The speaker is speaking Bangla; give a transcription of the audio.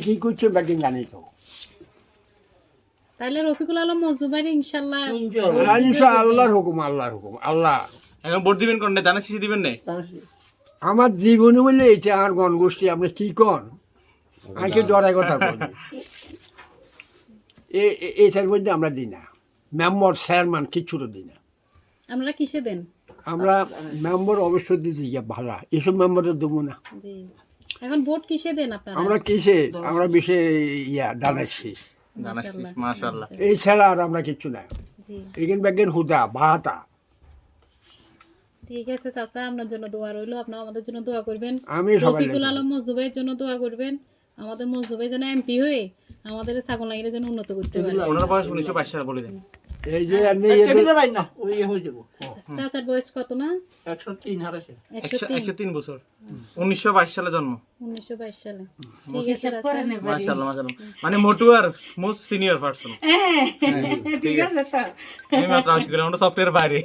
কি করছে বাকি জানি তো। তাহলে রফিকুল আলম মজনু ভাই ইনশাআল্লাহ আল্লাহর হুকুম, আল্লাহর হুকুম, আল্লাহ। এখন ভোট দিবেন কোনটা, দানা শিশি দিবেন না? আমার জীবনে বললে এটা আমার গণগোষ্ঠী, আপনি কি কন আমাকে ডরাই কথা বলি। এটার মধ্যে আমরা দিই না, মেম্বার চেয়ারম্যান কিচ্ছুটা দিই না। আপনারা কিসে দেন? আমরা মেম্বার অবশ্যই দিচ্ছি ভালো, এসব মেম্বারের দেবো না। জি, এখন ভোট কিসে দেন আপনারা? আমরা কিসে, আমরা বেশি দানার শীষ, দানা শিশি, মাশাআল্লাহ। এই ছাড়া আর আমরা কিচ্ছু না। জি, এখান ব্যাগের হুদা ভাতা। ঠিক আছে চাচা, আপনার জন্য দোয়া রইলো, আপনারা আমাদের জন্য দোয়া করবেন। আমি সবাই রফিকুল আলম মজনু ভাইয়ের জন্য দোয়া করবেন, আমাদের মজনু ভাই যেন এমপি হয়ে আমাদের ছাগল লাগিয়ে যেন উন্নত করতে পারে। ওনার বয়স 1922 সাল বলে দেন। এই যে চাচার বয়স কত না? 103 বছর, 1922 সালে জন্ম। 1922 সালে। ঠিক আছে চাচা। মাশাআল্লাহ মাশাআল্লাহ, মানে মোটু আর মোস্ট সিনিয়র পারসন। ঠিক আছে, আমি মাত্র আশি করে, আমরা সফটওয়্যার বাইরে।